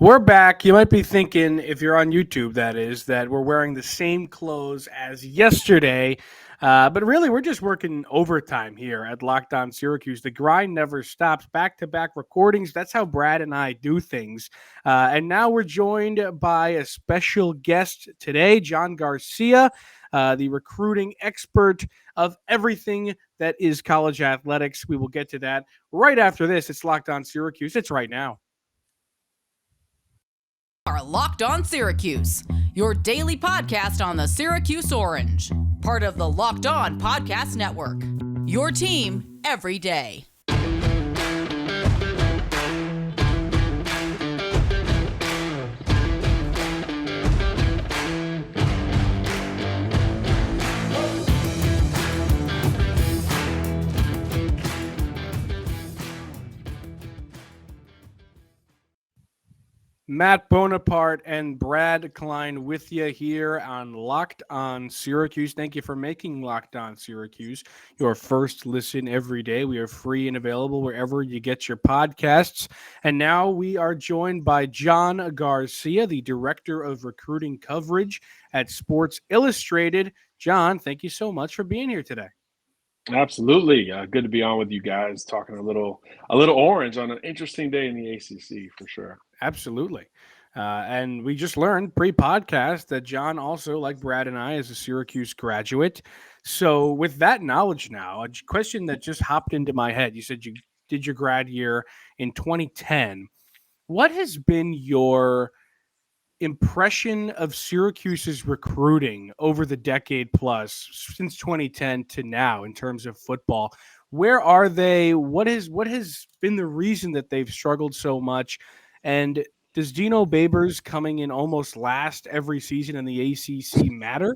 We're back. You might be thinking, if you're on YouTube, that is, that we're wearing the same clothes as yesterday. But really, we're just working overtime here at Locked On Syracuse. The grind never stops. Back to back recordings. That's how Brad and I do things. And now we're joined by a special guest today, John Garcia, the recruiting expert of everything that is college athletics. We will get to that right after this. It's Locked On Syracuse. It's right now. Are Locked On Syracuse, your daily podcast on the Syracuse Orange, part of the Locked On Podcast Network. Your team every day. Matt Bonaparte and Brad Klein with you here on Locked On Syracuse. Thank you for making Locked On Syracuse your first listen every day. We are free and available wherever you get your podcasts. And now we are joined by John Garcia, the Director of Recruiting Coverage at Sports Illustrated. John, thank you so much for being here today. Absolutely. Good to be on with you guys, talking a little orange on an interesting day in the ACC for sure. Absolutely. And we just learned pre-podcast that John also, like Brad and I, is a Syracuse graduate. So with that knowledge now, a question that just hopped into my head. You said you did your grad year in 2010. What has been your impression of Syracuse's recruiting over the decade plus since 2010 to now in terms of football? Where are they? What has been the reason that they've struggled so much? And does Dino Babers coming in almost last every season in the ACC matter?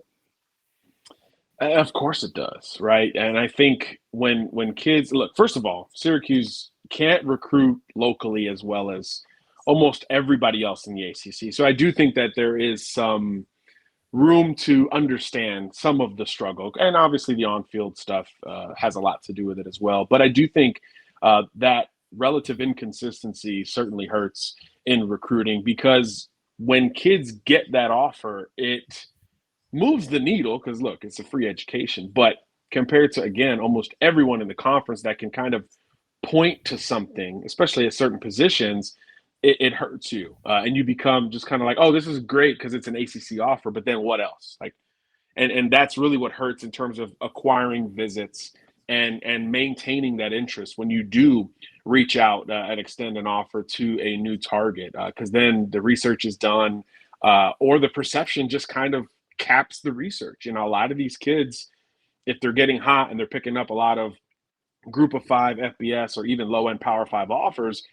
Of course it does, right? And I think when kids look, first of all, Syracuse can't recruit locally as well as almost everybody else in the ACC. So I do think that there is some room to understand some of the struggle. And obviously the on-field stuff has a lot to do with it as well. But I do think that relative inconsistency certainly hurts in recruiting, because when kids get that offer, it moves the needle because, look, it's a free education. But compared to, again, almost everyone in the conference that can kind of point to something, especially at certain positions, it hurts you. And you become just kind of like, oh, this is great because it's an ACC offer, but then what else? And that's really what hurts in terms of acquiring visits and maintaining that interest when you do reach out and extend an offer to a new target, because then the research is done, or the perception just kind of caps the research. A lot of these kids, if they're getting hot and they're picking up a lot of group of 5 FBS or even low-end Power 5 offers,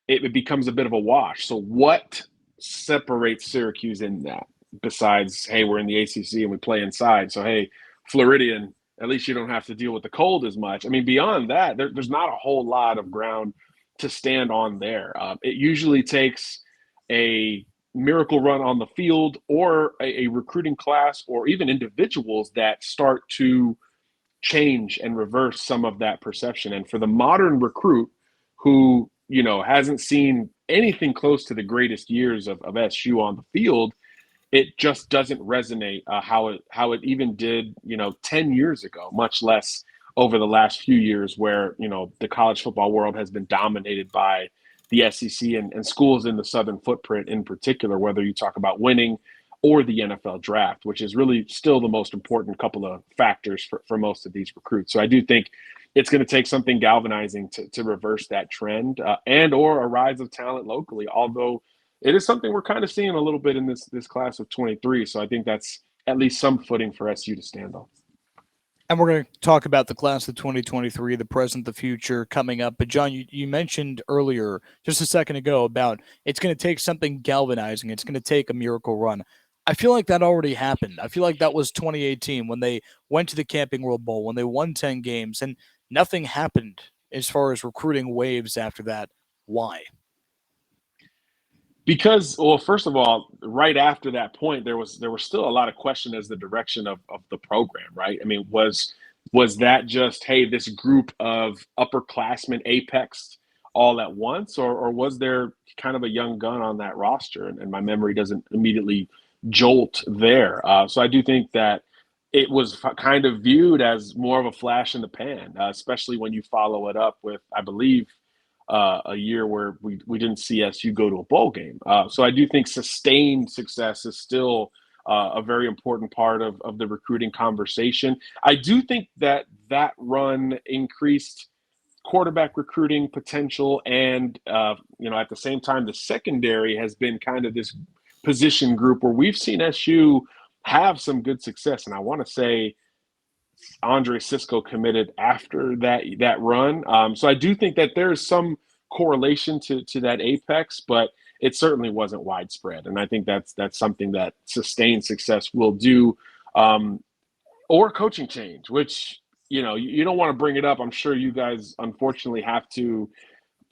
it becomes a bit of a wash. So what separates Syracuse in that, besides, hey, we're in the ACC and we play inside, so hey, Floridian, at least you don't have to deal with the cold as much. I mean, beyond that, there's not a whole lot of ground to stand on there. It usually takes a miracle run on the field or a recruiting class or even individuals that start to change and reverse some of that perception. And for the modern recruit who, hasn't seen anything close to the greatest years of SU on the field, it just doesn't resonate how it even did, 10 years ago, much less over the last few years where, the college football world has been dominated by the SEC and schools in the Southern footprint in particular, whether you talk about winning or the NFL draft, which is really still the most important couple of factors for most of these recruits. So I do think it's going to take something galvanizing to reverse that trend and or a rise of talent locally, although it is something we're kind of seeing a little bit in this class of 23. So I think that's at least some footing for SU to stand on. And we're going to talk about the class of 2023, the present, the future coming up. But John, you mentioned earlier, just a second ago, about it's going to take something galvanizing. It's going to take a miracle run. I feel like that already happened. I feel like that was 2018 when they went to the Camping World Bowl, when they won 10 games, and nothing happened as far as recruiting waves after that. Why? Because, well, first of all, right after that point, there was still a lot of question as the direction of the program, right? I mean, was that just, hey, this group of upperclassmen apexed all at once, or was there kind of a young gun on that roster, and my memory doesn't immediately jolt there. So I do think that it was kind of viewed as more of a flash in the pan, especially when you follow it up with, I believe, a year where we didn't see SU go to a bowl game. So I do think sustained success is still a very important part of the recruiting conversation. I do think that run increased quarterback recruiting potential, and at the same time, the secondary has been kind of this position group where we've seen SU have some good success. And I want to say Andre Cisco committed after that run. So I do think that there's some correlation to that apex, but it certainly wasn't widespread. And I think that's something that sustained success will do, or coaching change, which, you don't want to bring it up. I'm sure you guys unfortunately have to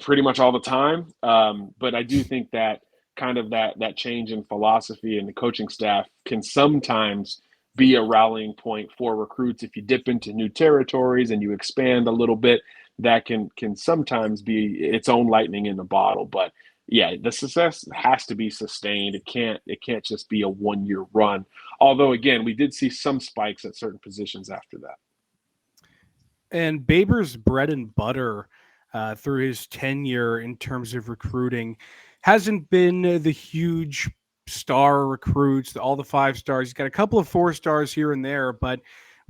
pretty much all the time. But I do think that kind of that change in philosophy and the coaching staff can sometimes be a rallying point for recruits. If you dip into new territories and you expand a little bit, that can sometimes be its own lightning in the bottle. But yeah, the success has to be sustained. It can't just be a 1-year run. Although, again, we did see some spikes at certain positions after that. And Babers' bread and butter through his tenure in terms of recruiting hasn't been the huge star recruits, all the 5 stars. He's got a couple of 4 stars here and there, but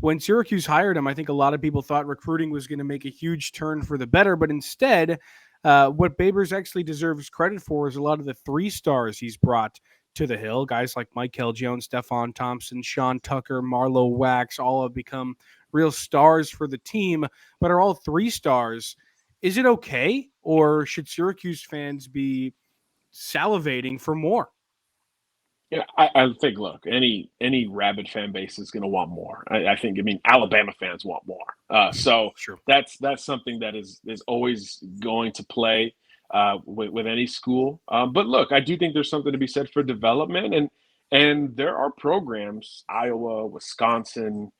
when Syracuse hired him, I think a lot of people thought recruiting was going to make a huge turn for the better, but instead, what Babers actually deserves credit for is a lot of the 3 stars he's brought to the Hill. Guys like Michael Jones, Stephon Thompson, Sean Tucker, Marlo Wax, all have become real stars for the team, but are all 3 stars. Is it okay, or should Syracuse fans be salivating for more? Yeah, I think, look, any rabid fan base is going to want more. I think, Alabama fans want more. So Sure. that's something that is always going to play with any school. But look, I do think there's something to be said for development, and there are programs, Iowa, Wisconsin,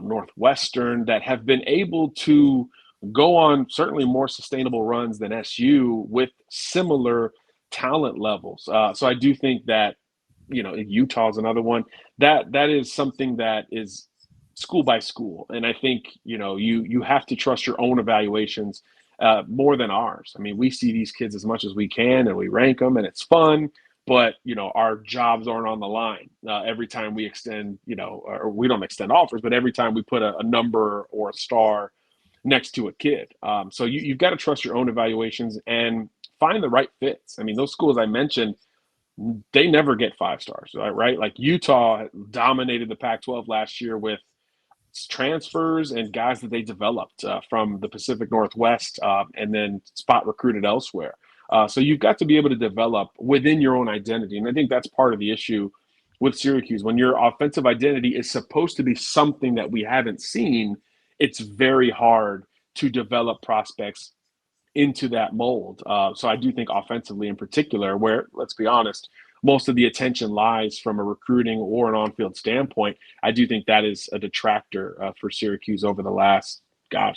Northwestern, that have been able to go on certainly more sustainable runs than SU with similar talent levels. So I do think that, Utah is another one that is something that is school by school. And I think, you have to trust your own evaluations more than ours. We see these kids as much as we can, and we rank them, and it's fun, but, our jobs aren't on the line every time we extend, or we don't extend offers, but every time we put a number or a star next to a kid. So you've got to trust your own evaluations and find the right fits. Those schools I mentioned, they never get 5 stars, right? Like Utah dominated the Pac-12 last year with transfers and guys that they developed from the Pacific Northwest and then spot recruited elsewhere. So you've got to be able to develop within your own identity. And I think that's part of the issue with Syracuse. When your offensive identity is supposed to be something that we haven't seen, it's very hard to develop prospects into that mold. So I do think offensively in particular, where, let's be honest, most of the attention lies from a recruiting or an on-field standpoint, I do think that is a detractor for Syracuse over the last,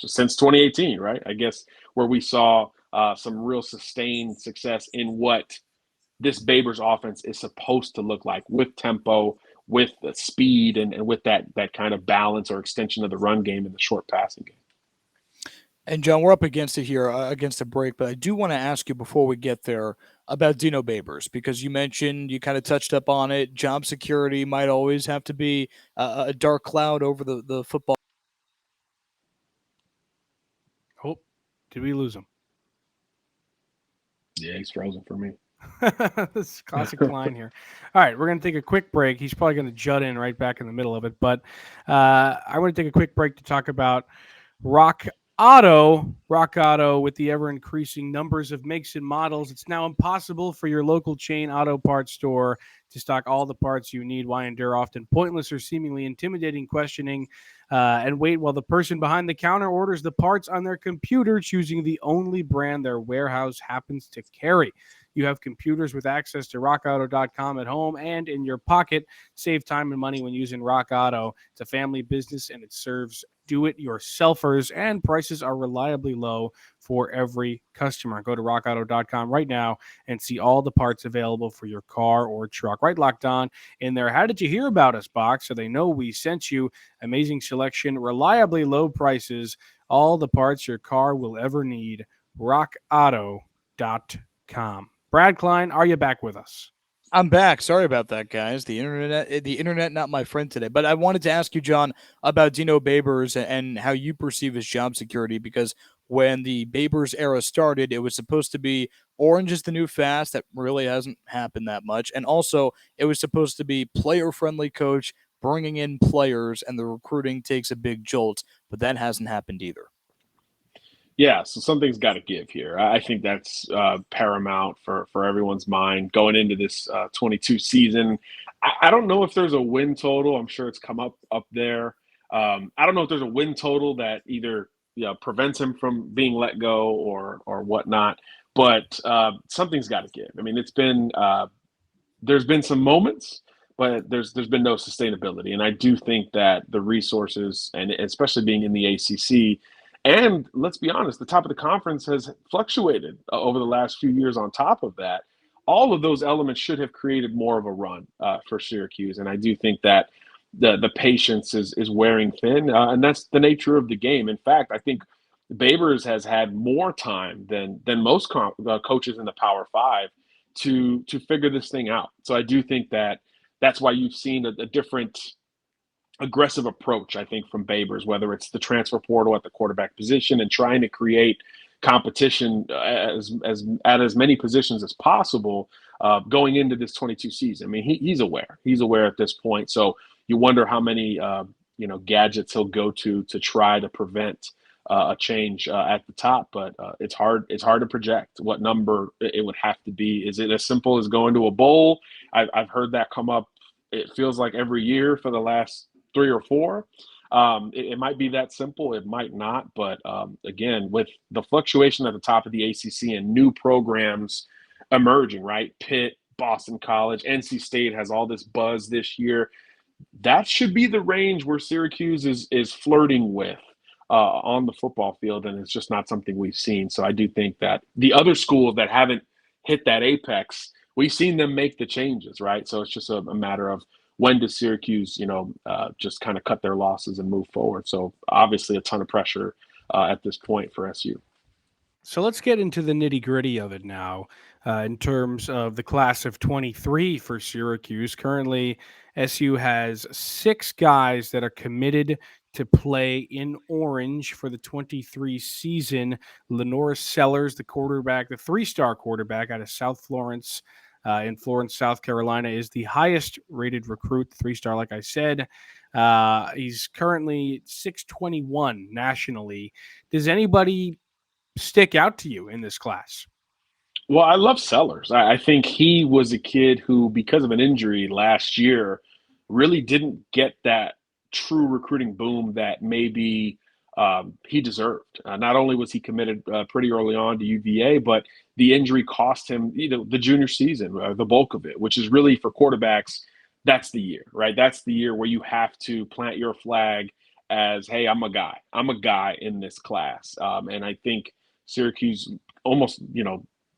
since 2018, right? I guess where we saw some real sustained success in what this Babers offense is supposed to look like, with tempo, with the speed, and with that kind of balance or extension of the run game and the short passing game. And John, we're up against it here, against the break, but I do want to ask you before we get there about Dino Babers, because you mentioned, you kind of touched up on it, job security might always have to be a dark cloud over the football. Oh, did we lose him? Yeah, he's frozen for me. This is classic Klein here. All right, we're going to take a quick break. He's probably going to jut in right back in the middle of it, but I want to take a quick break to talk about Rock Auto, with the ever-increasing numbers of makes and models, it's now impossible for your local chain auto parts store to stock all the parts you need. Why endure often pointless or seemingly intimidating questioning and wait while the person behind the counter orders the parts on their computer, choosing the only brand their warehouse happens to carry? You have computers with access to rockauto.com at home and in your pocket. Save time and money when using Rock Auto. It's a family business and it serves do-it-yourselfers, and prices are reliably low for every customer. Go to rockauto.com right now and see all the parts available for your car or truck. Right locked on in there. How did you hear about us, box? So they know we sent you. Amazing selection, reliably low prices, all the parts your car will ever need. rockauto.com. Brad Klein, are you back with us? I'm back. Sorry about that, guys. The internet, not my friend today. But I wanted to ask you, John, about Dino Babers and how you perceive his job security. Because when the Babers era started, it was supposed to be orange is the new fast. That really hasn't happened that much. And also, it was supposed to be player-friendly coach, bringing in players, and the recruiting takes a big jolt. But that hasn't happened either. Yeah, so something's got to give here. I think that's paramount for everyone's mind going into this 22 season. I don't know if there's a win total. I'm sure it's come up there. I don't know if there's a win total that either prevents him from being let go or whatnot. But something's got to give. I mean, it's been there's been some moments, but there's been no sustainability. And I do think that the resources, and especially being in the ACC. And let's be honest, the top of the conference has fluctuated over the last few years on top of that. All of those elements should have created more of a run for Syracuse. And I do think that the patience is wearing thin, and that's the nature of the game. In fact, I think Babers has had more time than most coaches in the Power Five to figure this thing out. So I do think that that's why you've seen a different aggressive approach, I think, from Babers, whether it's the transfer portal at the quarterback position and trying to create competition at as many positions as possible going into this 22 season. I mean, he's aware. He's aware at this point. So you wonder how many gadgets he'll go to try to prevent a change at the top. But it's hard to project what number it would have to be. Is it as simple as going to a bowl? I've heard that come up. It feels like every year for the last 3 or 4. It might be that simple. It might not. But again, with the fluctuation at the top of the ACC and new programs emerging, right? Pitt, Boston College, NC State has all this buzz this year. That should be the range where Syracuse is flirting with on the football field. And it's just not something we've seen. So I do think that the other schools that haven't hit that apex, we've seen them make the changes, right? So it's just a matter of when does Syracuse, just kind of cut their losses and move forward? So obviously a ton of pressure at this point for SU. So let's get into the nitty-gritty of it now in terms of the class of 23 for Syracuse. Currently, SU has 6 guys that are committed to play in orange for the 23 season. LaNorris Sellers, the quarterback, the 3-star quarterback out of South Florence, in Florence, South Carolina, is the highest rated recruit, 3-star, like I said. He's currently 621 nationally. Does anybody stick out to you in this class? Well, I love Sellers. I think he was a kid who, because of an injury last year, really didn't get that true recruiting boom that maybe he deserved. Not only was he committed pretty early on to UVA, but the injury cost him, the junior season, the bulk of it, which is really for quarterbacks. That's the year, right? That's the year where you have to plant your flag as, hey, I'm a guy. I'm a guy in this class. And I think Syracuse almost,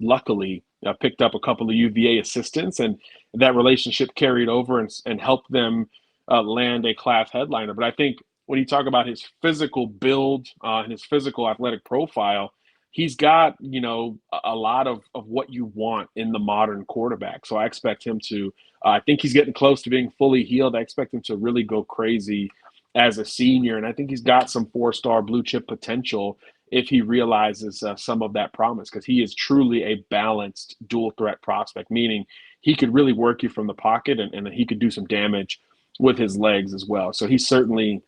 luckily picked up a couple of UVA assistants, and that relationship carried over and helped them land a class headliner. But I think when you talk about his physical build and his physical athletic profile, he's got, a lot of what you want in the modern quarterback. So I expect him to, I think he's getting close to being fully healed. I expect him to really go crazy as a senior. And I think he's got some 4-star blue chip potential if he realizes some of that promise, because he is truly a balanced dual threat prospect, meaning he could really work you from the pocket and he could do some damage with his legs as well. So he's certainly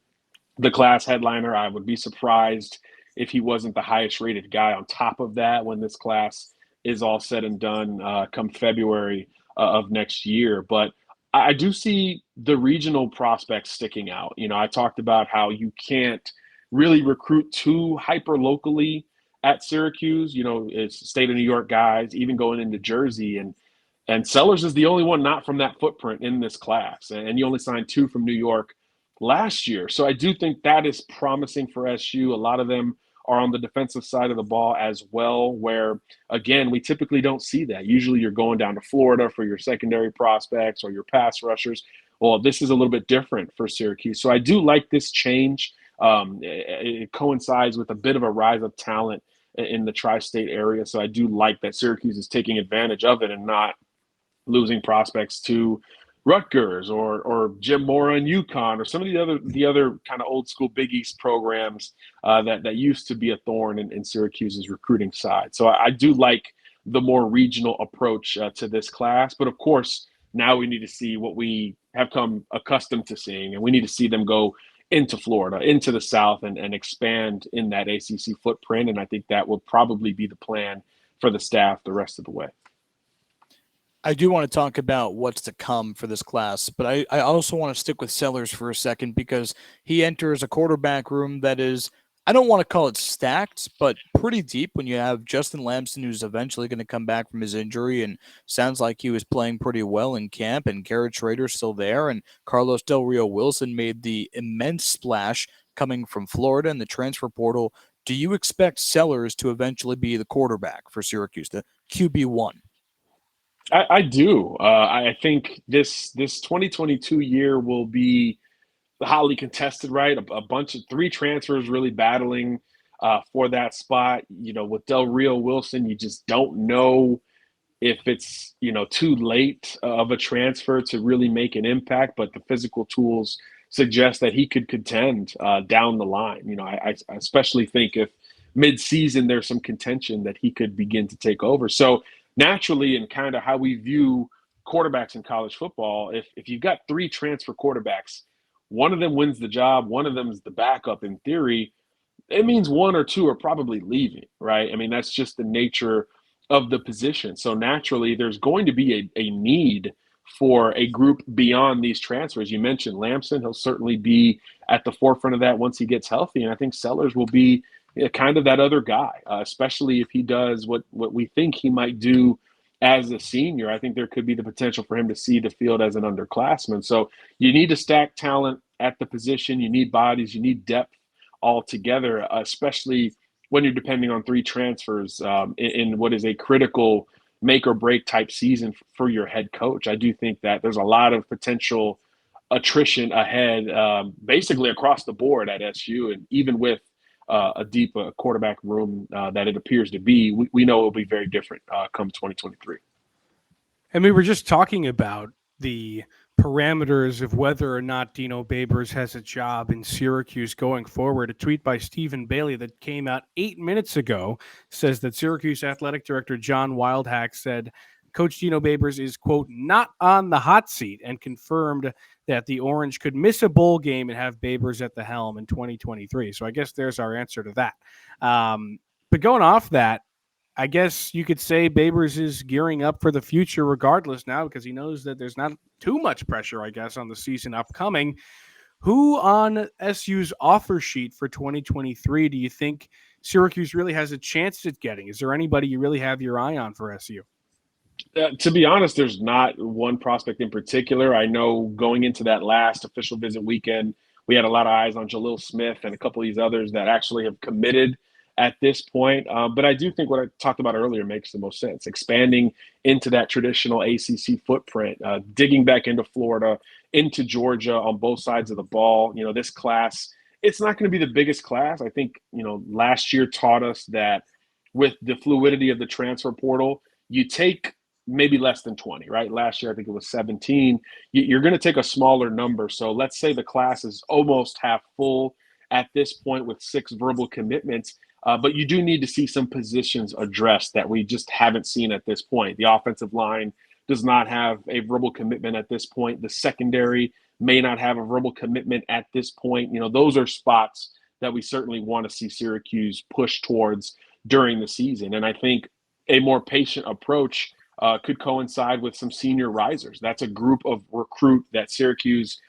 the class headliner. I would be surprised if he wasn't the highest rated guy on top of that when this class is all said and done come February of next year. But I do see the regional prospects sticking out. I talked about how you can't really recruit too hyper locally at Syracuse. It's state of New York guys, even going into Jersey, and Sellers is the only one not from that footprint in this class. And you only signed 2 from New York last year. So I do think that is promising for SU. A lot of them are on the defensive side of the ball as well, where, again, we typically don't see that. Usually you're going down to Florida for your secondary prospects or your pass rushers. Well, this is a little bit different for Syracuse. So I do like this change. It coincides with a bit of a rise of talent in the tri-state area. So I do like that Syracuse is taking advantage of it and not losing prospects to Rutgers or Jim Mora and UConn or some of the other kind of old school Big East programs that used to be a thorn in Syracuse's recruiting side. So I do like the more regional approach to this class. But of course, now we need to see what we have come accustomed to seeing, and we need to see them go into Florida, into the South, and expand in that ACC footprint. And I think that will probably be the plan for the staff the rest of the way. I do want to talk about what's to come for this class, but I also want to stick with Sellers for a second because he enters a quarterback room that is, I don't want to call it stacked, but pretty deep when you have Justin Lamson, who's eventually going to come back from his injury and sounds like he was playing pretty well in camp, and Garrett Schrader's still there, and Carlos Del Rio Wilson made the immense splash coming from Florida in the transfer portal. Do you expect Sellers to eventually be the quarterback for Syracuse, the QB1? I do. I think this 2022 year will be hotly contested, right? A bunch of 3 transfers really battling for that spot. With Del Rio Wilson, you just don't know if it's, too late of a transfer to really make an impact, but the physical tools suggest that he could contend down the line. I especially think if mid-season there's some contention that he could begin to take over. So naturally, and kind of how we view quarterbacks in college football, if you've got 3 transfer quarterbacks, one of them wins the job, one of them is the backup in theory, it means 1 or 2 are probably leaving, right? I mean, that's just the nature of the position. So naturally, there's going to be a need for a group beyond these transfers. You mentioned Lamson. He'll certainly be at the forefront of that once he gets healthy. And I think Sellers will be kind of that other guy, especially if he does what we think he might do as a senior. I think there could be the potential for him to see the field as an underclassman. So you need to stack talent at the position. You need bodies. You need depth all together, especially when you're depending on 3 transfers in what is a critical make or break type season for your head coach. I do think that there's a lot of potential attrition ahead, basically across the board at SU, and even with a deep quarterback room that it appears to be, we know it will be very different come 2023. And we were just talking about the parameters of whether or not Dino Babers has a job in Syracuse going forward. A tweet by Stephen Bailey that came out 8 minutes ago says that Syracuse Athletic Director John Wildhack said Coach Dino Babers is, quote, not on the hot seat, and confirmed that the Orange could miss a bowl game and have Babers at the helm in 2023. So I guess there's our answer to that. But going off that, I guess you could say Babers is gearing up for the future regardless now, because he knows that there's not too much pressure, I guess, on the season upcoming. Who on SU's offer sheet for 2023 do you think Syracuse really has a chance at getting? Is there anybody you really have your eye on for SU? To be honest, there's not one prospect in particular. I know going into that last official visit weekend, we had a lot of eyes on Jalil Smith and a couple of these others that actually have committed at this point. But I do think what I talked about earlier makes the most sense. Expanding into that traditional ACC footprint, digging back into Florida, into Georgia on both sides of the ball. This class, it's not going to be the biggest class. I think, last year taught us that with the fluidity of the transfer portal, you take maybe less than 20, right? Last year, I think it was 17. You're going to take a smaller number. So let's say the class is almost half full at this point with 6 verbal commitments. But you do need to see some positions addressed that we just haven't seen at this point. The offensive line does not have a verbal commitment at this point. The secondary may not have a verbal commitment at this point. Those are spots that we certainly want to see Syracuse push towards during the season. And I think a more patient approach could coincide with some senior risers. That's a group of recruit that Syracuse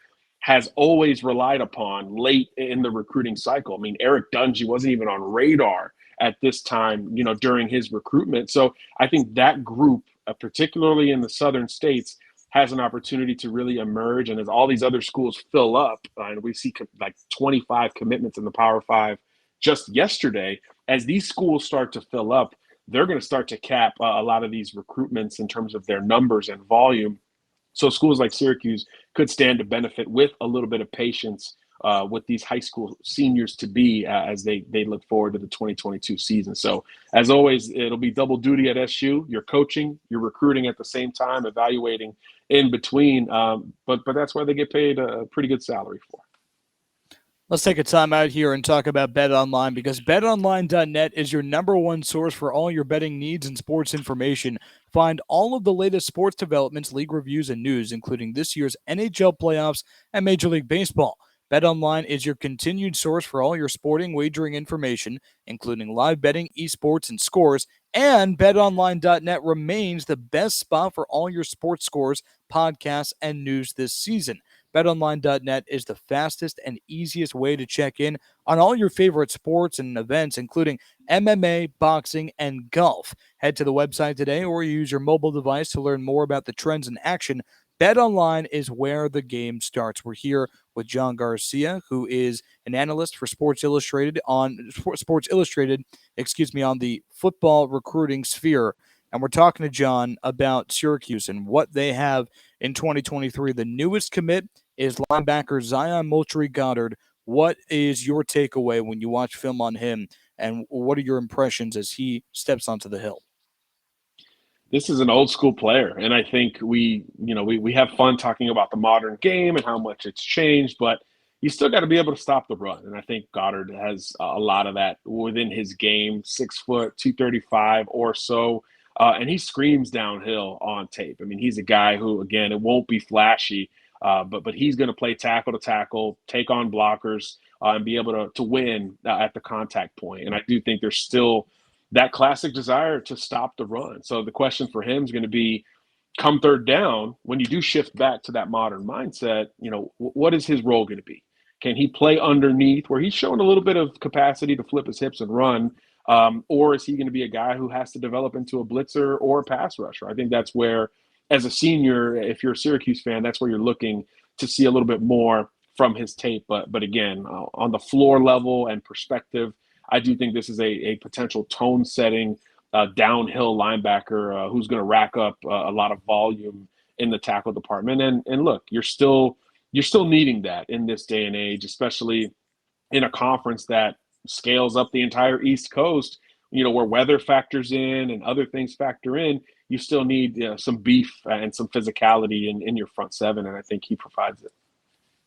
has always relied upon late in the recruiting cycle. I mean, Eric Dungy wasn't even on radar at this time, during his recruitment. So I think that group, particularly in the southern states, has an opportunity to really emerge. And as all these other schools fill up, and we see like 25 commitments in the Power Five just yesterday, as these schools start to fill up, they're going to start to cap a lot of these recruitments in terms of their numbers and volume. So schools like Syracuse could stand to benefit with a little bit of patience with these high school seniors to be as they look forward to the 2022 season. So as always, it'll be double duty at SU. You're coaching, you're recruiting at the same time, evaluating in between. But that's why they get paid a pretty good salary for. Let's take a time out here and talk about BetOnline, because BetOnline.net is your number one source for all your betting needs and sports information. Find all of the latest sports developments, league reviews, and news, including this year's NHL playoffs and Major League Baseball. BetOnline is your continued source for all your sporting wagering information, including live betting, esports, and scores. And BetOnline.net remains the best spot for all your sports scores, podcasts, and news this season. BetOnline.net is the fastest and easiest way to check in on all your favorite sports and events, including MMA, boxing, and golf. Head to the website today or use your mobile device to learn more about the trends in action. BetOnline is where the game starts. We're here with John Garcia, who is an analyst for Sports Illustrated on the football recruiting sphere. And we're talking to John about Syracuse and what they have in 2023. The newest commit is linebacker Zian Moultrie Goddard. What is your takeaway when you watch film on him, and what are your impressions as he steps onto the hill? This is an old school player, and I think we have fun talking about the modern game and how much it's changed, but you still got to be able to stop the run. And I think Goddard has a lot of that within his game, 6 foot, 235 or so. And he screams downhill on tape. I mean, he's a guy who, again, it won't be flashy, but he's going to play tackle to tackle, take on blockers, and be able to win at the contact point. And I do think there's still that classic desire to stop the run. So the question for him is going to be, come third down, when you do shift back to that modern mindset, what is his role going to be? Can he play underneath where he's showing a little bit of capacity to flip his hips and run? Or is he going to be a guy who has to develop into a blitzer or a pass rusher? I think that's where, as a senior, if you're a Syracuse fan, that's where you're looking to see a little bit more from his tape. But again, on the floor level and perspective, I do think this is a potential tone-setting downhill linebacker who's going to rack up a lot of volume in the tackle department. And look, you're still needing that in this day and age, especially in a conference that scales up the entire East Coast, where weather factors in and other things factor in. You still need some beef and some physicality in your front seven, and I think he provides it.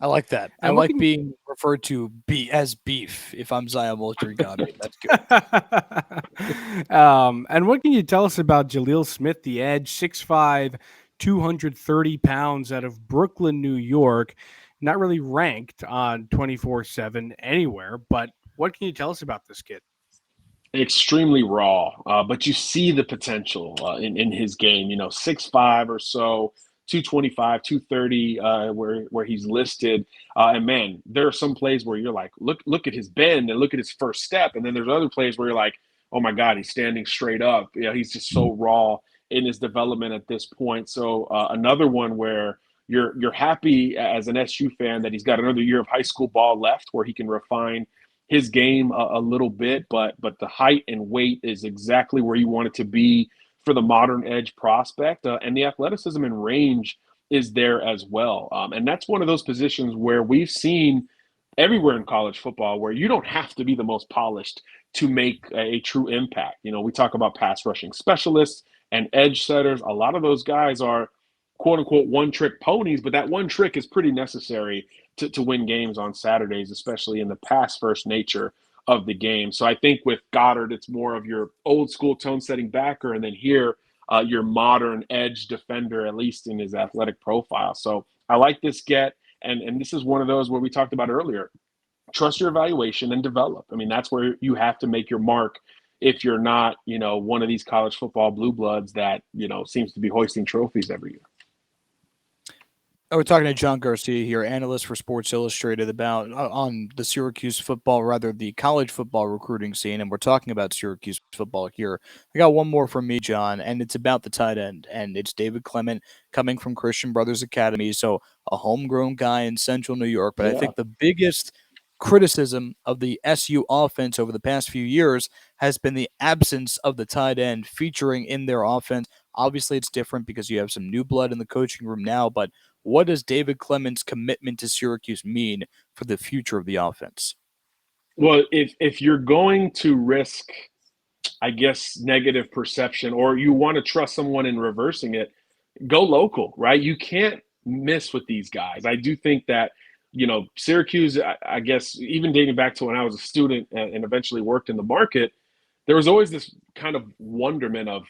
I like that. I like being referred to as beef if I'm Zion Moultrie Goddard. That's good. And what can you tell us about Jaleel Smith, the edge, 6'5", 230 pounds, out of Brooklyn, New York? Not really ranked on 24/7 anywhere, but what can you tell us about this kid? Extremely raw, but you see the potential in his game. 6'5" or so, 225, 230, where he's listed. And man, there are some plays where you're like, look at his bend and look at his first step. And then there's other plays where you're like, oh my God, he's standing straight up. He's just so raw in his development at this point. So another one where you're happy as an SU fan that he's got another year of high school ball left where he can refine his game a little bit, but the height and weight is exactly where you want it to be for the modern edge prospect, and the athleticism and range is there as well. And that's one of those positions where we've seen everywhere in college football where you don't have to be the most polished to make a true impact. We talk about pass rushing specialists and edge setters. A lot of those guys are quote unquote one-trick ponies, but that one trick is pretty necessary to win games on Saturdays, especially in the pass-first nature of the game. So I think with Goddard, it's more of your old school tone-setting backer, and then here, your modern edge defender, at least in his athletic profile. So I like this get, and this is one of those where we talked about earlier. Trust your evaluation and develop. I mean, that's where you have to make your mark if you're not, one of these college football blue bloods that, seems to be hoisting trophies every year. We're talking to John Garcia here, analyst for Sports Illustrated, about on the Syracuse football, rather the college football recruiting scene, and we're talking about Syracuse football here. I got one more from me, John, and it's about the tight end, and it's David Clement coming from Christian Brothers Academy, so a homegrown guy in Central New York. But I Yeah. think the biggest criticism of the SU offense over the past few years has been the absence of the tight end featuring in their offense. Obviously, it's different because you have some new blood in the coaching room now, but what does David Clement's commitment to Syracuse mean for the future of the offense? Well, if you're going to risk, I guess, negative perception, or you want to trust someone in reversing it, go local, right? You can't miss with these guys. I do think that, Syracuse, I guess, even dating back to when I was a student and eventually worked in the market, there was always this kind of wonderment of,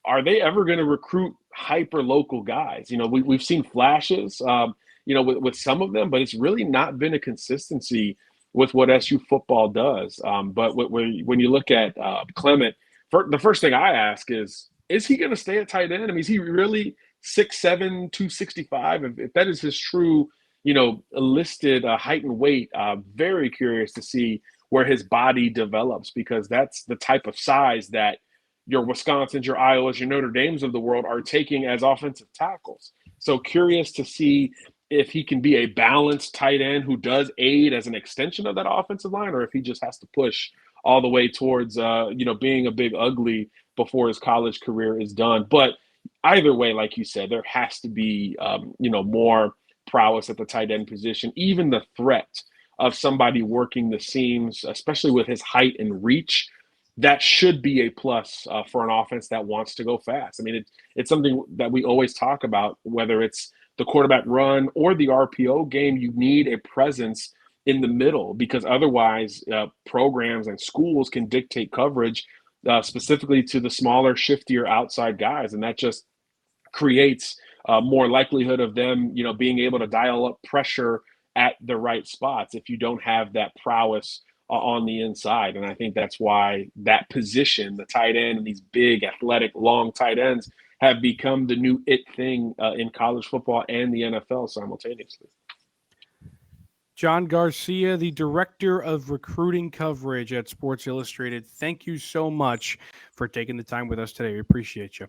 are they ever going to recruit hyper local guys? We've seen flashes, with some of them, but it's really not been a consistency with what SU football does. But when you look at Clement, the first thing I ask is he going to stay at tight end? I mean, is he really 6'7", 265? If that is his true, listed height and weight, very curious to see where his body develops, because that's the type of size that your Wisconsins, your Iowas, your Notre Dames of the world are taking as offensive tackles. So curious to see if he can be a balanced tight end who does aid as an extension of that offensive line, or if he just has to push all the way towards, being a big ugly before his college career is done. But either way, like you said, there has to be, more prowess at the tight end position. Even the threat of somebody working the seams, especially with his height and reach, that should be a plus for an offense that wants to go fast. I mean, it's something that we always talk about, whether it's the quarterback run or the RPO game. You need a presence in the middle, because otherwise programs and schools can dictate coverage specifically to the smaller, shiftier outside guys. And that just creates more likelihood of them, being able to dial up pressure at the right spots if you don't have that prowess on the inside. And I think that's why that position, the tight end, and these big, athletic, long tight ends have become the new it thing in college football and the NFL simultaneously. John Garcia, the director of recruiting coverage at Sports Illustrated, thank you so much for taking the time with us today. We appreciate you.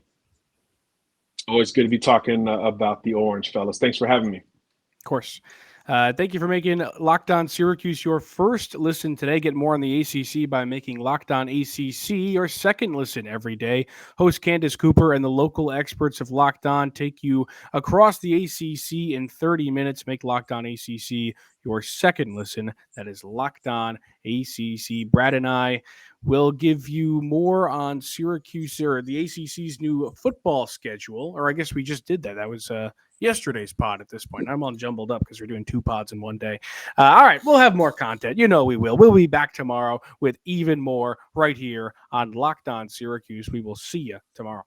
Always good to be talking about the Orange, fellas. Thanks for having me. Of course. Thank you for making Locked On Syracuse your first listen today. Get more on the ACC by making Locked On ACC your second listen every day. Host Candace Cooper and the local experts of Locked On take you across the ACC in 30 minutes. Make Locked On ACC your second listen. That is Locked On ACC. Brad and I will give you more on Syracuse, or the ACC's new football schedule, or I guess we just did that. That was yesterday's pod at this point. I'm all jumbled up because we're doing two pods in one day. All right, we'll have more content. We will. We'll be back tomorrow with even more right here on Locked On Syracuse. We will see you tomorrow.